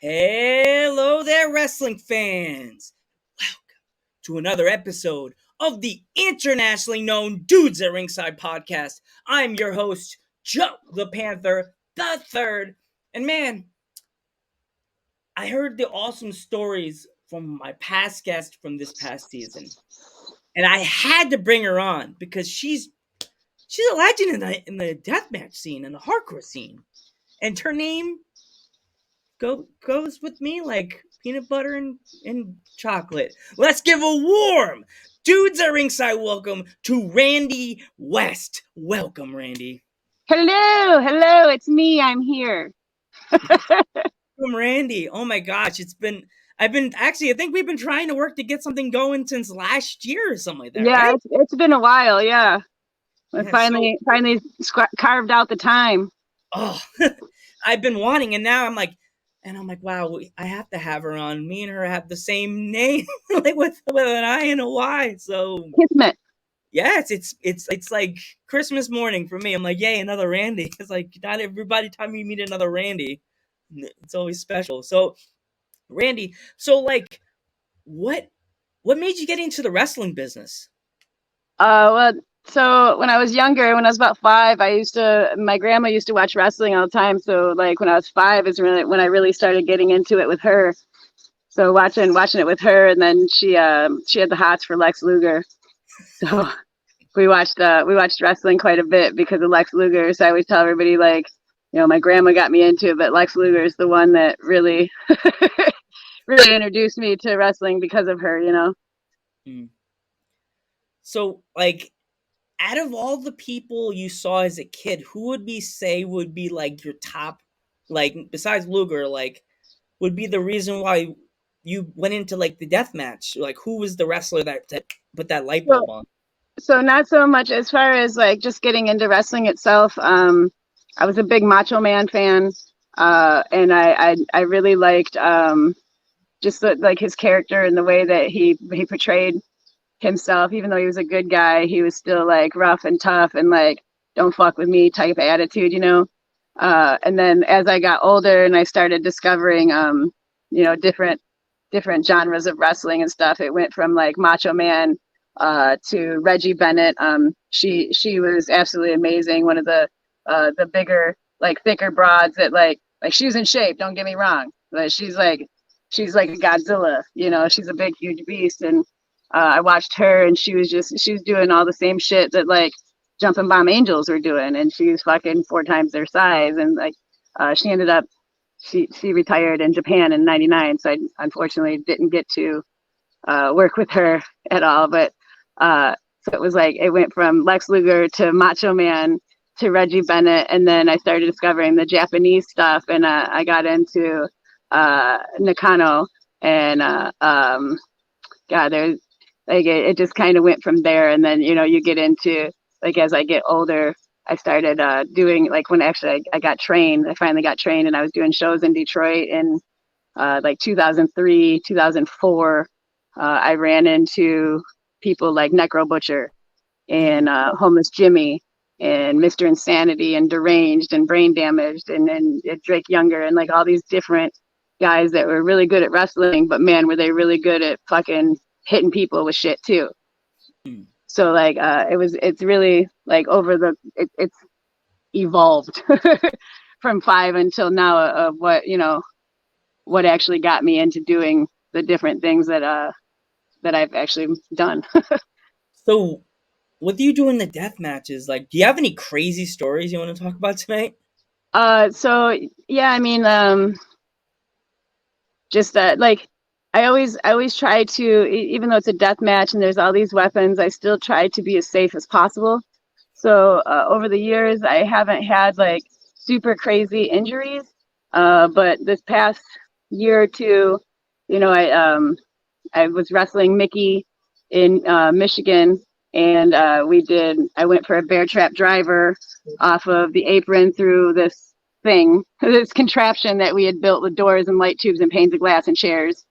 Hello there, wrestling fans. Welcome to another episode of the internationally known Dudes at Ringside podcast. I'm your host, Joe the Panther the Third. And man, I heard the awesome stories from my past guest from this past season. And I had to bring her on because she's a legend in the deathmatch scene and the hardcore scene. And her name goes with me like peanut butter and chocolate. Let's give a warm Dudes at Ringside welcome to Randi West. Welcome, Randi. Hello, it's me. I'm here. Welcome, Randi. Oh my gosh, I think we've been trying to work to get something going since last year or something like that, Yeah, right? it's been a while. Yeah, I Yeah, finally carved out the time. oh, I've been wanting, and now I'm like, wow, I have to have her on. Me and her have the same name, like with an I and a Y. So Kismet. yeah, it's like Christmas morning for me. I'm like, yay, another Randi. It's like not everybody time you meet another Randi, it's always special. So Randi, so like, what what made you get into the wrestling business? Well, so when I was younger, when I was about 5, my grandma used to watch wrestling all the time. So like when I was 5 is really when I really started getting into it with her. So watching it with her, and then she had the hots for Lex Luger. So we watched wrestling quite a bit because of Lex Luger. So I always tell everybody like, my grandma got me into it, but Lex Luger is the one that really really introduced me to wrestling because of her. Hmm. So like, out of all the people you saw as a kid, who would be say would be like your top, like besides Luger, like would be the reason why you went into like the death match? Like, who was the wrestler that put that light So, bulb on? so not so much as far as like just getting into wrestling itself. I was a big Macho Man fan, and I really liked just like his character and the way that he portrayed himself. Even though he was a good guy, he was still like rough and tough and like don't fuck with me type attitude. And then as I got older and I started discovering different genres of wrestling and stuff, it went from like Macho Man to Reggie Bennett. She was absolutely amazing. One of the bigger, like thicker broads that like she was in shape. Don't get me wrong, but she's like a Godzilla. She's a big, huge beast. And I watched her, and she was doing all the same shit that like Jumping Bomb Angels were doing, and she was fucking 4 times their size. And like she ended up she retired in Japan in '99, so I unfortunately didn't get to work with her at all. But so it was like it went from Lex Luger to Macho Man to Reggie Bennett, and then I started discovering the Japanese stuff, and I got into Nakano, and God, there's like it just kind of went from there, and then you get into like as I get older. I started doing like when actually I got trained. I finally got trained, and I was doing shows in Detroit in like 2003, 2004. I ran into people like Necro Butcher Mm. and Homeless Jimmy and Mr. Insanity and Deranged and Brain Damaged and Drake Younger and like all these different guys that were really good at wrestling, but man, were they really good at fucking hitting people with shit too. Mm. So like it's really like it's evolved from 5 until now of what actually got me into doing the different things that I've actually done. So, what do you do in the death matches? Like, do you have any crazy stories you want to talk about tonight? So yeah, I mean, just that like I always try to even though it's a death match and there's all these weapons, I still try to be as safe as possible. So over the years, I haven't had like super crazy injuries, but this past year or two, I was wrestling Mickey in Michigan, and I went for a bear trap driver off of the apron through this thing, this contraption that we had built with doors and light tubes and panes of glass and chairs.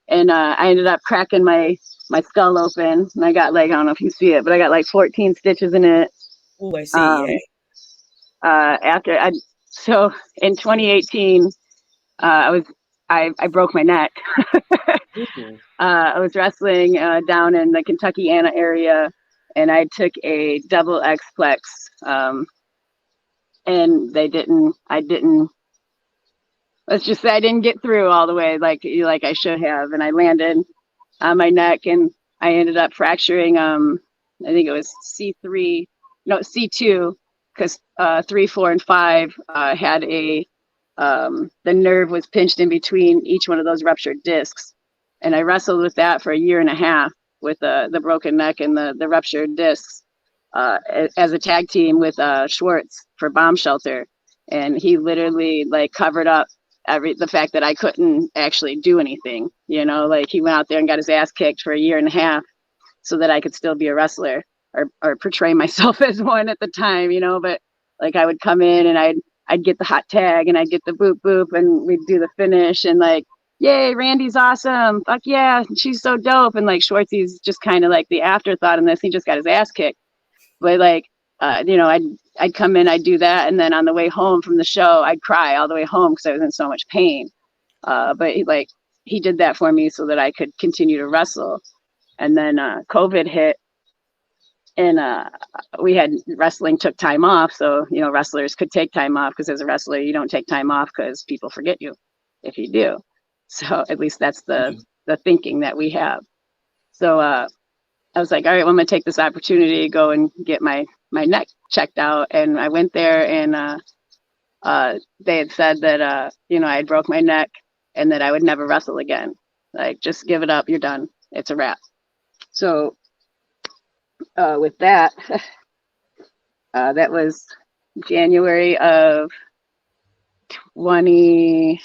And I ended up cracking my skull open. And I got like, I don't know if you see it, but I got like 14 stitches in it. Oh, I see. Yeah. Um, after I, so in 2018, I was I broke my neck. I was wrestling down in the Kentuckiana area, and I took a double X-plex, and I didn't, let's just say I didn't get through all the way like I should have, and I landed on my neck, and I ended up fracturing, I think it was C2, because 3, 4, and 5 had the nerve was pinched in between each one of those ruptured discs. And I wrestled with that for a year and a half with the broken neck and the ruptured discs as a tag team with Schwartz for Bomb Shelter. And he literally like covered up the fact that I couldn't actually do anything, like he went out there and got his ass kicked for a year and a half so that I could still be a wrestler or portray myself as one at the time, but like I would come in and I'd get the hot tag and I'd get the boop boop and we'd do the finish and like, yay, Randy's awesome. Fuck yeah, she's so dope. And like Schwartzy's just kind of like the afterthought in this. He just got his ass kicked. But like, I'd come in, I'd do that. And then on the way home from the show, I'd cry all the way home because I was in so much pain. But he did that for me so that I could continue to wrestle. And then COVID hit. And we had wrestling took time off. So, wrestlers could take time off because as a wrestler, you don't take time off because people forget you if you do. So at least that's the thinking that we have. So I was like, all right, well, I'm going to take this opportunity to go and get my neck checked out. And I went there and they had said that, I had broke my neck and that I would never wrestle again. Like, just give it up. You're done. It's a wrap. So with that, that was January of 2020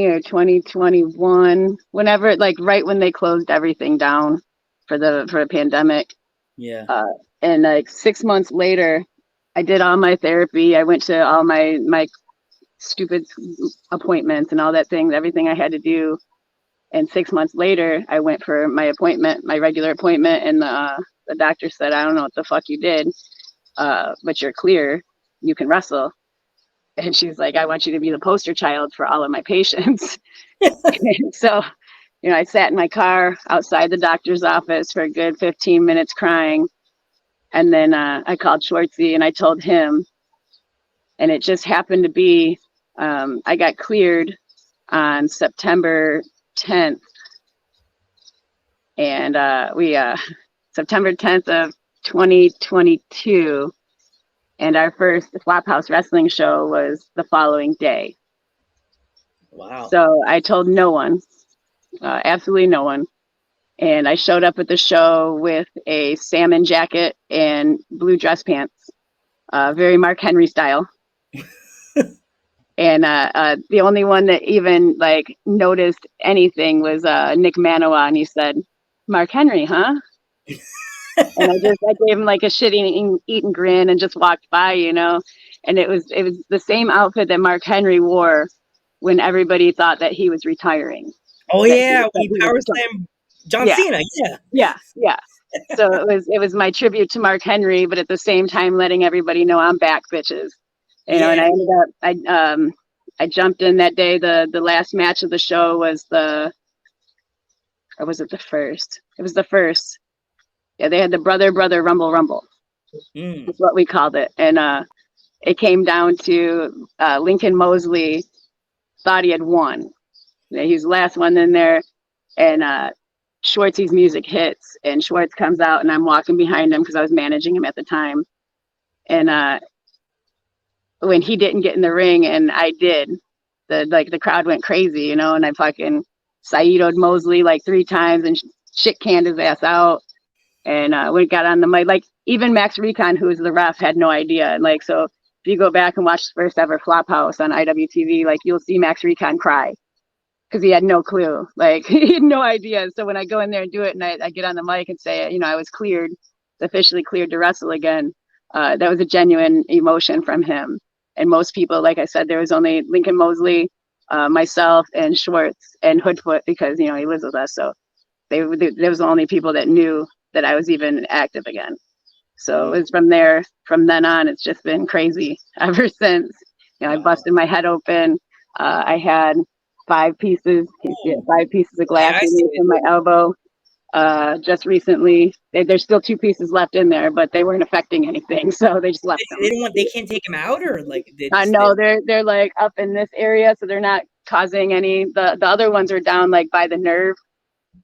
or 2021, whenever, like right when they closed everything down for the pandemic. Yeah. And like 6 months later, I did all my therapy. I went to all my stupid appointments and all that things, everything I had to do. And 6 months later, I went for my appointment, my regular appointment, and the doctor said, I don't know what the fuck you did, but you're clear. You can wrestle. And she's like, I want you to be the poster child for all of my patients. So, I sat in my car outside the doctor's office for a good 15 minutes crying. And then I called Schwartzy and I told him. And it just happened to be, I got cleared on September 10th. And September 10th of 2022. And our first Flophouse Wrestling show was the following day. Wow. So I told no one, absolutely no one. And I showed up at the show with a salmon jacket and blue dress pants, very Mark Henry style. And the only one that even like noticed anything was Nick Manoa, and he said, "Mark Henry, huh?" And I gave him like a shit-eating grin and just walked by, And it was the same outfit that Mark Henry wore when everybody thought that he was retiring. Oh yeah, we power slam John Cena. Yeah. So it was my tribute to Mark Henry, but at the same time letting everybody know I'm back, bitches. And I ended up I jumped in that day. The last match of the show was or was it the first? It was the first. Yeah, they had the brother rumble. That's what we called it. And it came down to Lincoln Mosley thought he had won. He was the last one in there, and Schwartzy's music hits, and Schwartz comes out, and I'm walking behind him because I was managing him at the time. And when he didn't get in the ring, and I did, the crowd went crazy, and I fucking Saito'd Mosley like 3 times and shit canned his ass out. And we got on the mic, like even Max Recon, who was the ref, had no idea. And like, so if you go back and watch the first ever Flophouse on IWTV, like you'll see Max Recon cry because he had no clue. Like he had no idea. So when I go in there and do it and I get on the mic and say, I was officially cleared to wrestle again, that was a genuine emotion from him. And most people, like I said, there was only Lincoln Mosley, myself, and Schwartz and Hoodfoot because, he lives with us. So there was the only people that knew that I was even active again. So it was from then on, it's just been crazy ever since. I busted my head open. I had 5 pieces, Oh, 5 pieces of yeah, glass I see removed it. from my elbow. Just recently, there's still 2 pieces left in there, but they weren't affecting anything, so they just left They them. don't want. They can't take them out, or like they I just. They, know they're like up in this area, so they're not causing any. The other ones are down like by the nerve,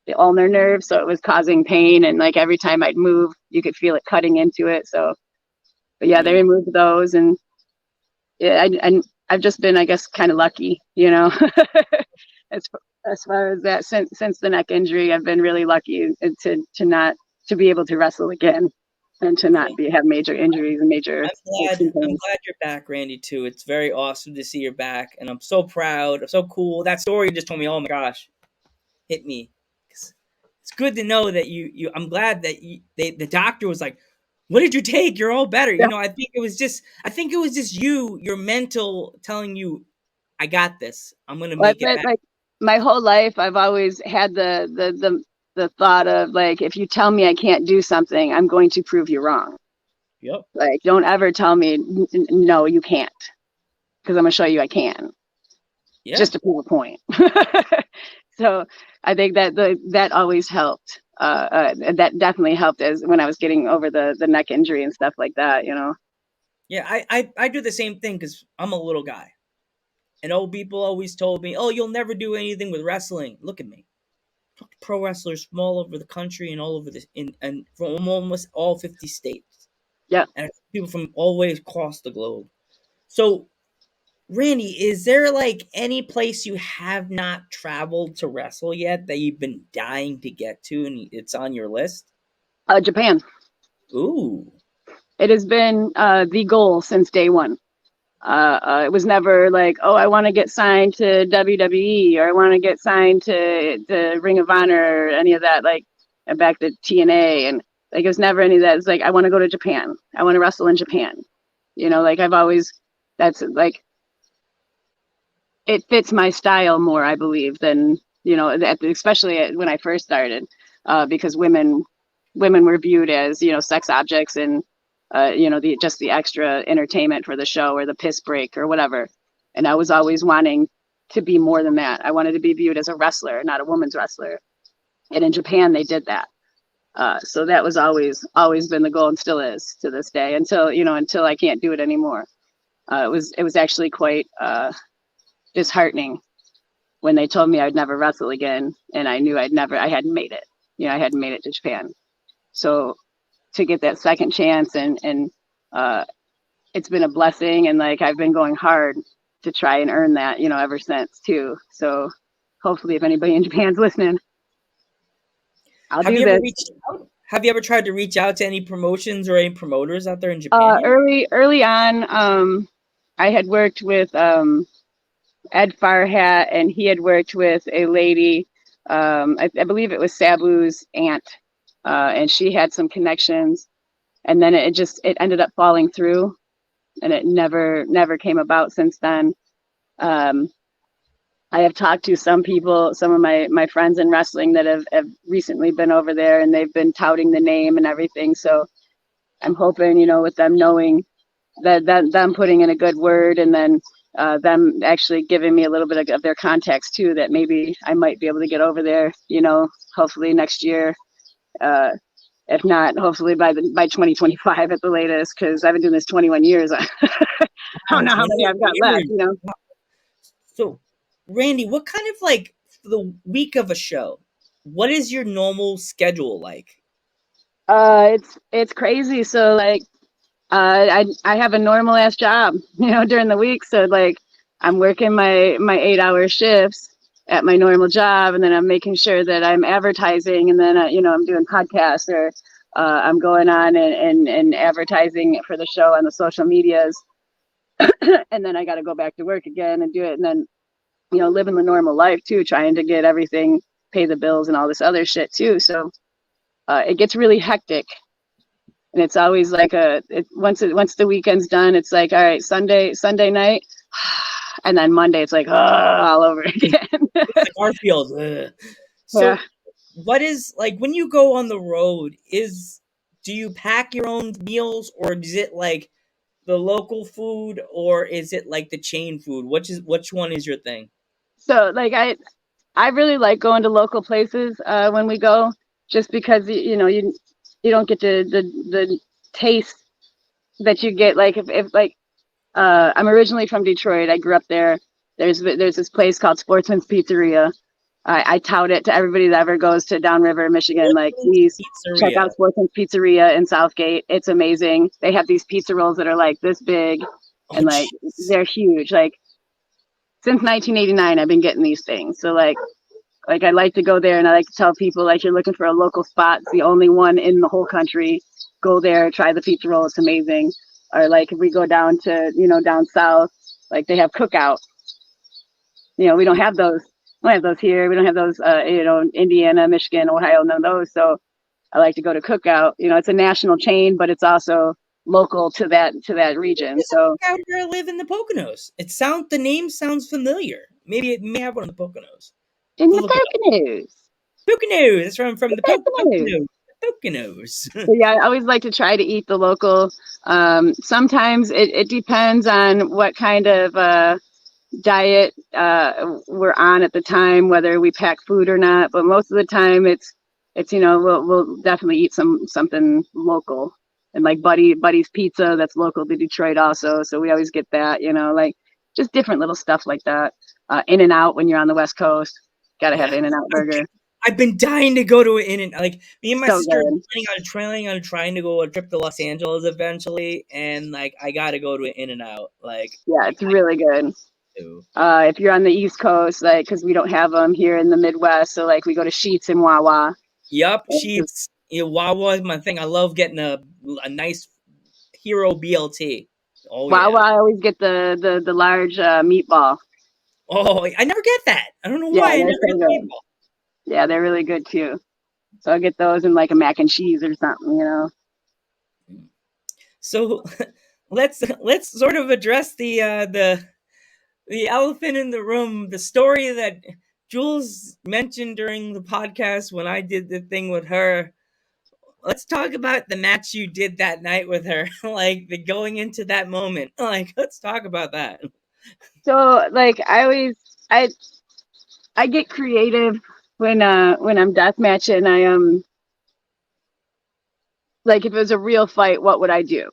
the ulnar nerve, so it was causing pain, and like every time I'd move, you could feel it cutting into it. So, but yeah, they mm, removed those, and yeah, I've just been, I guess, kind of lucky, you know, as as far as that since the neck injury, I've been really lucky to not to be able to wrestle again, and to not yeah. be have major injuries and major I'm aches glad. and I'm pains. glad you're back, Randy. Too. It's very awesome to see you're back, and I'm so proud. So cool. That story you just told me. Oh my gosh, hit me. It's good to know that you. I'm glad that the doctor was like, "What did you take? You're all better." Yeah. I think it was just. I think it was just your mental telling you, "I got this. I'm gonna Well, make it back." like my whole life, I've always had the thought of like, if you tell me I can't do something, I'm going to prove you wrong. Yep. Like, don't ever tell me no, you can't, because I'm gonna show you I can, Yeah. just to prove a point. So I think that that always helped. That definitely helped as when I was getting over the neck injury and stuff like that. You know. Yeah. I do the same thing because I'm a little guy, and old people always told me, "Oh, you'll never do anything with wrestling." Look at me. Pro wrestlers from all over the country and all over the in and from almost all 50 states, Yeah. and people from all ways across the globe. So, Randy, is there like any place you have not traveled to wrestle yet that you've been dying to get to, and it's on your list? Japan. Ooh, It has been the goal since day one. It was never like, oh, I want to get signed to WWE, or I want to get signed to Ring of Honor, or any of that. Like, back to TNA, and like, it was never any of that. It's like, I want to go to Japan. I want to wrestle in Japan. You know, like, I've always, that's like, it fits my style more, I believe, than, you know, especially when I first started, because women were viewed as, you know, sex objects, and you know, the just the extra entertainment for the show, or the piss break or whatever. And I was always wanting to be more than that. I wanted to be viewed as a wrestler, not a woman's wrestler. And in Japan, they did that. So that was always been the goal, and still is to this day, until, you know, until I can't do it anymore. It was actually quite disheartening when they told me I'd never wrestle again, and I knew I hadn't made it. You know, I hadn't made it to Japan. So to get that second chance, and uh, it's been a blessing, and like, I've been going hard to try and earn that, you know, ever since too. So hopefully, if anybody in Japan's listening, I'll have do you ever this. reached out? Have you ever tried to reach out to any promotions or any promoters out there in Japan yet? Early on, I had worked with Ed Farhat, and he had worked with a lady, I believe it was Sabu's aunt, and she had some connections, and then it ended up falling through, and it never came about since then. Um, I have talked to some people, some of my friends in wrestling, that have recently been over there, and they've been touting the name and everything. So I'm hoping, you know, with them knowing that them putting in a good word, and then them actually giving me a little bit of their context too, that maybe I might be able to get over there, you know, hopefully next year. Uh, if not, hopefully by 2025 at the latest, because I've been doing this 21 years. I don't Wow, know how many 21 I've got left, years. you know. So, Randy, what kind of like the week of a show? What is your normal schedule like? It's crazy. So like, I have a normal ass job, you know, during the week. So like, I'm working my 8 hour shifts at my normal job, and then I'm making sure that I'm advertising, and then you know, I'm doing podcasts, or I'm going on and advertising for the show on the social medias, and then I got to go back to work again and do it, and then, you know, living the normal life too, trying to get everything, pay the bills and all this other shit too. So it gets really hectic, and it's always like once the weekend's done, it's like, all right, Sunday night, and then Monday it's like, oh, all over again. It's like Garfield. Ugh. Yeah. So, what is like when you go on the road? Do you pack your own meals, or is it like the local food, or is it like the chain food? Which one is your thing? So like I really like going to local places when we go, just because you don't get the taste that you get like if like I'm originally from Detroit. I grew up there. There's this place called Sportsman's Pizzeria. I tout it to everybody that ever goes to Downriver, Michigan. Like, Woodman's please check Pizzeria. out Sportsman's Pizzeria in Southgate. It's amazing. They have these pizza rolls that are like this big, Oh, and like jeez. they're huge. Like since 1989, I've been getting these things. So like I like to go there, and I like to tell people like you're looking for a local spot. It's the only one in the whole country. Go there, try the pizza roll. It's amazing. Or like if we go down to down south, like they have cookout. We don't have those. We don't have those here. We don't have those. Indiana, Michigan, Ohio, none of those. So I like to go to cookout. It's a national chain, but it's also local to that region. There's So a out where I live in the Poconos. The name sounds familiar. Maybe it may have one in the Poconos. in To the look it up. Poconos, Poconos. That's from the the Poconos. Poconos. Poconos. So yeah, I always like to try to eat the local. Sometimes it depends on what kind of diet we're on at the time, whether we pack food or not. But most of the time, it's we'll definitely eat something local, and like Buddy's Pizza, that's local to Detroit also. So we always get that, like just different little stuff like that. In and Out when you're on the West Coast, gotta have Yeah. In and Out burger. I've been dying to go to an in and like me and my So sister are good. planning on trying to go a trip to Los Angeles eventually, and like I gotta go to an In and Out. Like Yeah, I it's really good. got to. If you're on the East Coast, like, because we don't have them here in the Midwest, so like we go to Sheets and Wawa. Yup, sheets. Wawa is my thing. I love getting a nice hero BLT. Oh Wawa, yeah. I always get the large meatball. Oh, I never get that. I don't know Yeah, why I they're never so get the good. meatball. Yeah, they're really good too. So I'll get those and like a mac and cheese or something. So let's sort of address the elephant in the room, the story that Jules mentioned during the podcast when I did the thing with her. Let's talk about the match you did that night with her, like the going into that moment. Like, let's talk about that. So like I get creative when I'm death matching. I like if it was a real fight, what would I do?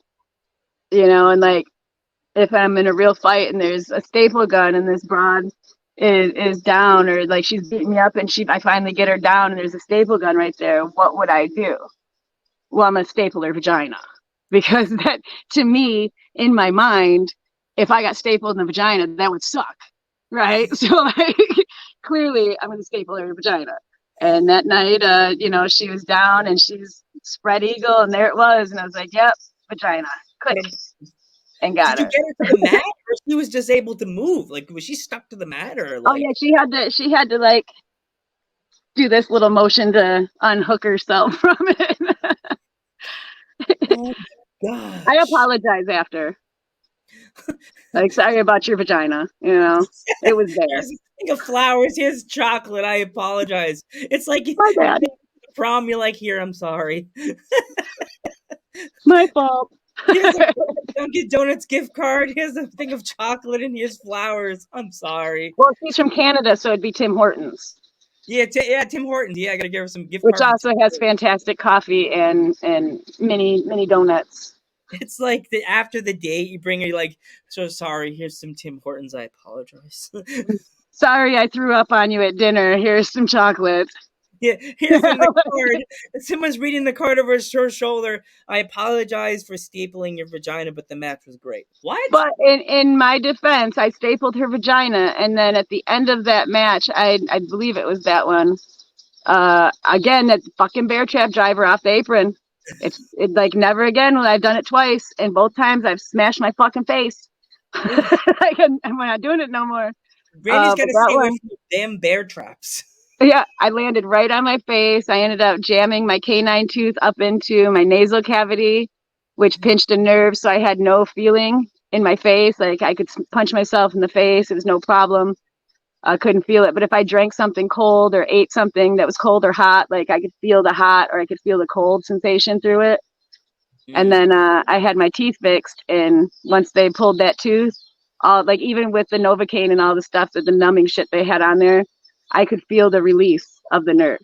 And like if I'm in a real fight and there's a staple gun and this broad is down, or like she's beating me up and I finally get her down and there's a staple gun right there, what would I do? Well, I'm gonna staple her vagina, because that, to me, in my mind, if I got stapled in the vagina, that would suck, right? So like clearly I'm gonna staple her vagina. And that night, she was down and she's spread eagle, and there it was, and I was like, yep, vagina, click, and got Did you her. get her to the mat, or she was just able to move? Like, was she stuck to the mat, or Oh like? yeah, she had to like do this little motion to unhook herself from it. Oh my I gosh! apologize after. Like, sorry about your vagina. It was there. Here's a thing of flowers. Here's chocolate. I apologize. It's like you My make bad. it to the prom. You're like, here, I'm sorry. My fault. Here's a Dunkin' Donuts gift card. Here's a thing of chocolate, and here's flowers. I'm sorry. Well, she's from Canada, so it'd be Tim Hortons, Yeah, Tim Hortons. Yeah, I gotta give her some gift which card for also Tim has Hortons. fantastic coffee and mini donuts. It's like after the date, you bring her. You're like, so sorry. Here's some Tim Hortons. I apologize. Sorry, I threw up on you at dinner. Here's some chocolate. Yeah, here's in the card. Someone's reading the card over his shoulder. I apologize for stapling your vagina, but the match was great. What? But in my defense, I stapled her vagina, and then at the end of that match, I believe it was that one. Again, that fucking bear trap driver off the apron. It's like never again. I've done it twice, and both times I've smashed my fucking face. Like, I'm not doing it no more. Randy's got But to that stay away one, from the damn bear traps. yeah, I landed right on my face. I ended up jamming my canine tooth up into my nasal cavity, which pinched a nerve, so I had no feeling in my face. Like I could punch myself in the face; it was no problem. I couldn't feel it. But if I drank something cold or ate something that was cold or hot, like I could feel the hot or I could feel the cold sensation through it. And Mm. then I had my teeth fixed, and once they pulled that tooth, all like even with the Novocaine and all the stuff that the numbing shit they had on there, I could feel the release of the nerve.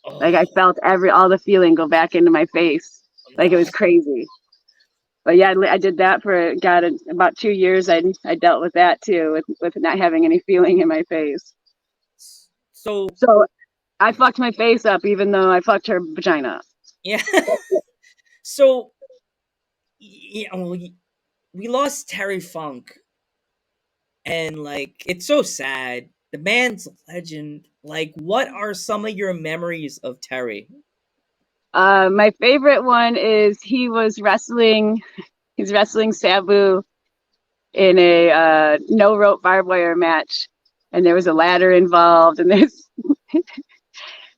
Like I Oh felt all the feeling go back into my face. Like it no. was crazy. But yeah, I did that for about 2 years. I dealt with that too, with not having any feeling in my face. So So I fucked my face up, even though I fucked her vagina. yeah. So you know, we lost Terry Funk, and like it's so sad. The man's a legend. Like, what are some of your memories of Terry? My favorite one is he was wrestling. He's wrestling Sabu in a no rope barbed wire match, and there was a ladder involved,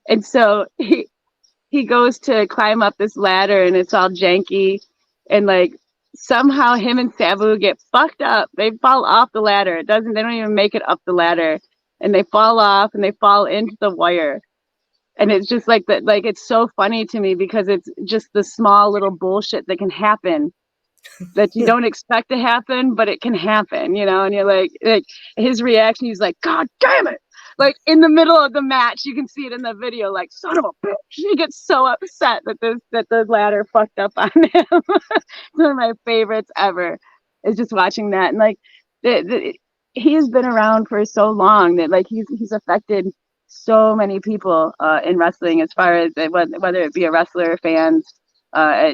and so he goes to climb up this ladder, and it's all janky, and like somehow him and Sabu get fucked up. They fall off the ladder. It doesn't. They don't even make it up the ladder, and they fall off, and they fall into the wire. And it's just like that. Like it's so funny to me because it's just the small little bullshit that can happen that you don't expect to happen, but it can happen, and you're like his reaction, he's like, God damn it. Like in the middle of the match, you can see it in the video, like, son of a bitch. He gets so upset that the ladder fucked up on him. It's one of my favorites ever. Is just watching that. And like he has been around for so long that like he's affected so many people in wrestling as far as whether it be a wrestler, fans,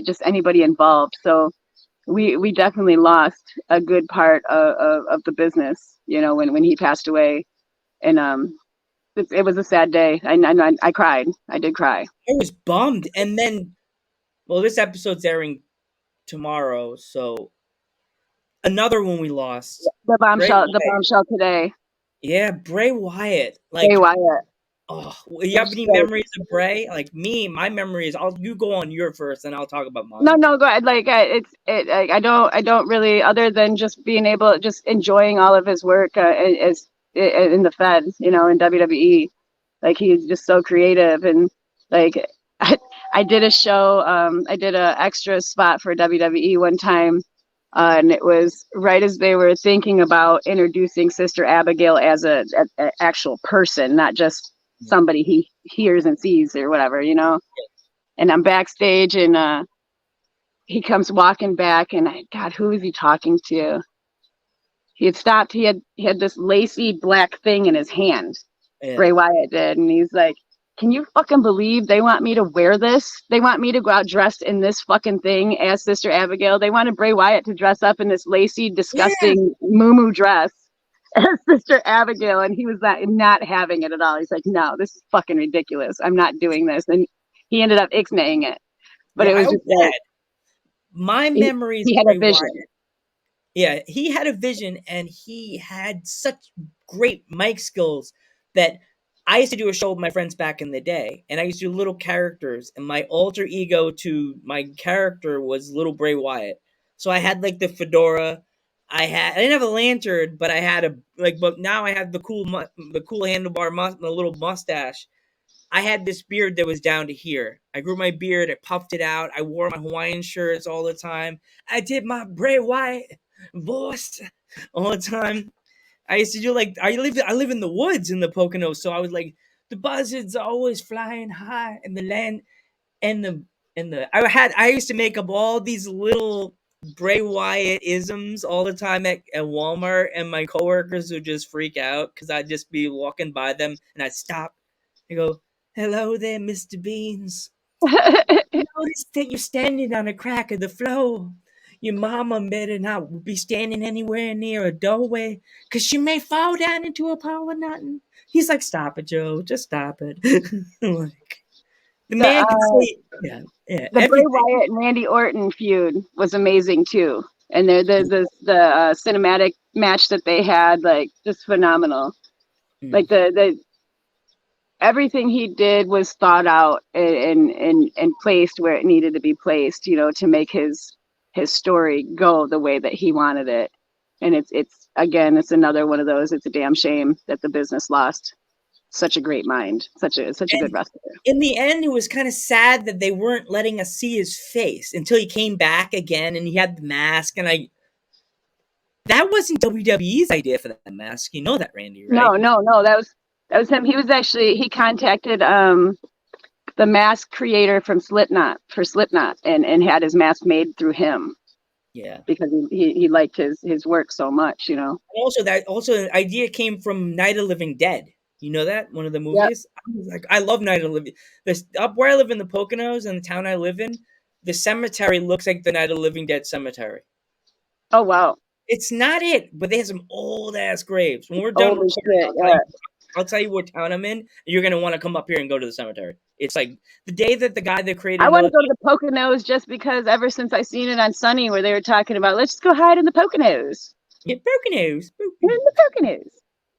just anybody involved. So we definitely lost a good part of the business, when he passed away. And it was a sad day. I cried. I did cry. I was bummed, and then, well, this episode's airing tomorrow, so another one we lost. The Bray bombshell, the Wyatt. bombshell today. Yeah, Bray Wyatt. Bray Like, Wyatt. oh, you have Which any like, memories of Bray? Like me, my memory is, you go on your first, and I'll talk about no, mine. no, go ahead. Like like, I don't really, other than just being able, just enjoying all of his work as in the Fed, in WWE. Like he's just so creative, and like I did a show. I did a extra spot for WWE one time, and it was right as they were thinking about introducing Sister Abigail as a actual person, not just somebody he hears and sees or whatever. And I'm backstage, and he comes walking back, and God, who is he talking to? He had stopped. He had this lacy black thing in his hand. Yeah, Bray Wyatt did, and he's like, "Can you fucking believe they want me to wear this? They want me to go out dressed in this fucking thing as Sister Abigail. They wanted Bray Wyatt to dress up in this lacy, yeah, disgusting moo dress as Sister Abigail," and he was not having it at all. He's like, "No, this is fucking ridiculous. I'm not doing this," and he ended up ixnaying it. But yeah. it I was was just like sad. My he, memories he of had a Bray Wyatt. vision. Yeah, he had a vision, and he had such great mic skills that I used to do a show with my friends back in the day, and I used to do little characters, and my alter ego to my character was little Bray Wyatt. So I had like the fedora. I didn't have a lantern, but I had a like. But now I have the cool handlebar the little mustache. I had this beard that was down to here. I grew my beard, I puffed it out. I wore my Hawaiian shirts all the time. I did my Bray Wyatt voice all the time. I used to do like I live in the woods in the Poconos, so I was like the buzzards are always flying high in the land and I used to make up all these little Bray Wyatt isms all the time at Walmart, and my coworkers would just freak out because I'd just be walking by them and I'd stop and go, "Hello there, Mr. Beans. Notice that you're standing on a crack of the floor. Your mama better not be standing anywhere near a doorway, 'cause she may fall down into a pile of nothing." He's like, "Stop it, Joe. Just stop it." Like, the the man could say, yeah, yeah, the Bray everything. Wyatt and Randy Orton feud was amazing too, and the cinematic match that they had, like, just phenomenal. Mm. Like the everything he did was thought out and placed where it needed to be placed, to make his story go the way that he wanted it. And it's again, it's another one of those. It's a damn shame that the business lost. such a great mind, such a good And wrestler. in the end, it was kind of sad that they weren't letting us see his face until he came back again and he had the mask. And that wasn't WWE's idea for that mask. You know that, Randy, right? No, that was him. He was actually, he contacted the mask creator from Slipknot, and had his mask made through him Yeah. because he liked his work so much, you know. Also, the idea came from Night of the Living Dead. You know that, one of the Yep. movies. I was like, I love Night of the Living. This up where I live in the Poconos, in the town I live in, the cemetery looks like the Night of the Living Dead cemetery. Oh wow. It's not it, but they have some old ass graves. When we're done Holy recording, shit. Yeah. I'll tell you what town I'm in, and you're gonna want to come up here and go to the cemetery. It's like the day that the guy that created I want to go to the Poconos just because ever since I seen it on Sunny where they were talking about, let's just go hide in the Poconos. Yeah, Poconos. In the Poconos.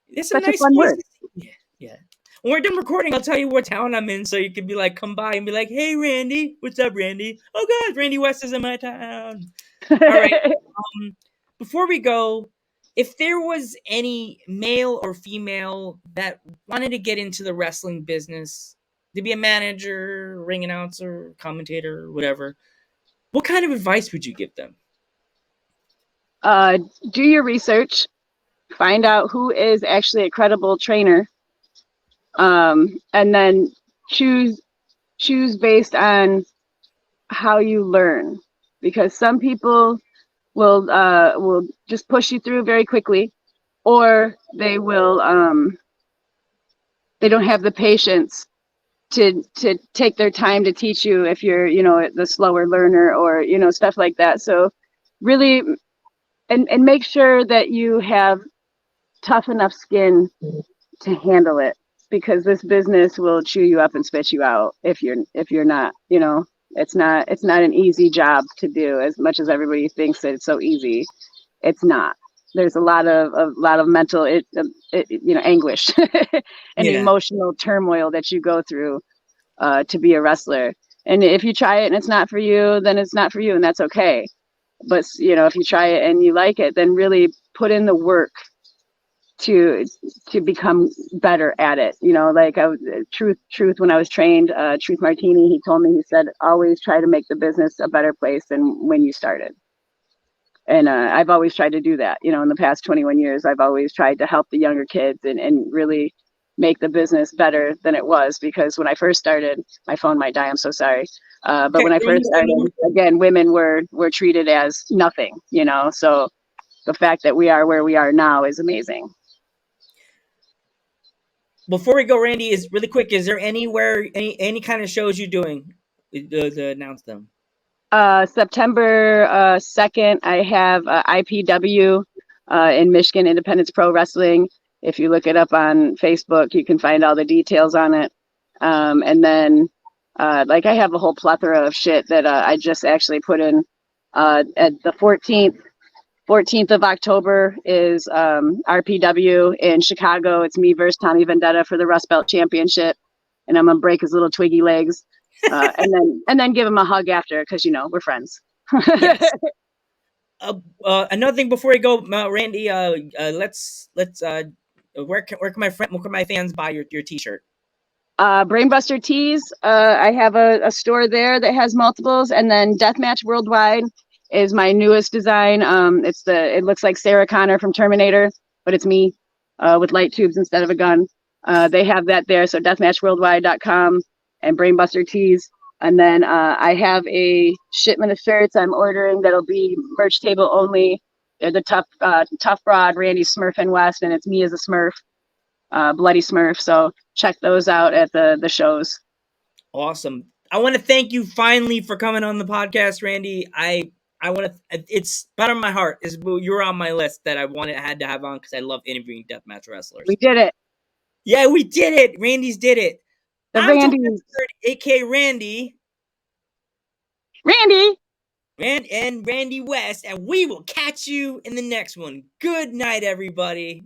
There's some Such a nice fun word. places. Yeah. When we're done recording, I'll tell you what town I'm in, so you can be like, come by and be like, "Hey, Randy, what's up, Randy? Oh, God, Randy West is in my town." All right. Before we go, if there was any male or female that wanted to get into the wrestling business, to be a manager, ring announcer, commentator, whatever, what kind of advice would you give them? Do your research, find out who is actually a credible trainer, and then choose based on how you learn, because some people will just push you through very quickly, or they don't have the patience to take their time to teach you if you're, you know, the slower learner, or, you know, stuff like that. So really, and make sure that you have tough enough skin to handle it, because this business will chew you up and spit you out if you're not, you know, it's not an easy job to do. As much as everybody thinks that it's so easy, it's not. There's a lot of mental you know, anguish and Yeah. emotional turmoil that you go through to be a wrestler. And if you try it and it's not for you, then it's not for you, and that's okay. But, you know, if you try it and you like it, then really put in the work to become better at it. You know, like truth when I was trained, Truth Martini, he told me, he said, always try to make the business a better place than when you started. And I've always tried to do that. You know, in the past 21 years, I've always tried to help the younger kids and really make the business better than it was. Because when I first started, my phone might die, I'm so sorry. But Okay. when I first started, again, women were treated as nothing, you know. So the fact that we are where we are now is amazing. Before we go, Randy, is really quick. Is there anywhere, any kind of shows you're doing to announce them? September 2nd, I have IPW in Michigan, Independence Pro Wrestling. If you look it up on Facebook, you can find all the details on it. And then, like, I have a whole plethora of shit that I just actually put in. At the 14th of October is RPW in Chicago. It's me versus Tommy Vendetta for the Rust Belt Championship, and I'm gonna break his little twiggy legs, and then give him a hug after, because, you know, we're friends. Yes. Another thing before we go, Randy. Let's where can my fans buy your T-shirt? Brainbuster Tees. I have a store there that has multiples, and then Deathmatch Worldwide is my newest design. It looks like Sarah Connor from Terminator, but it's me with light tubes instead of a gun. They have that there. So deathmatchworldwide.com and Brainbuster Tees. And then I have a shipment of shirts I'm ordering that'll be merch table only. They're the tough broad Randy Smurf and West, and it's me as a Smurf, Bloody Smurf. So check those out at the shows. Awesome. I want to thank you finally for coming on the podcast, Randy. I want to. It's bottom of my heart. You're on my list that had to have on because I love interviewing deathmatch wrestlers. We did it. Yeah, we did it. Randy's did it. I'm Joe Randy, aka Randy. Randy. And Randy West, and we will catch you in the next one. Good night, everybody.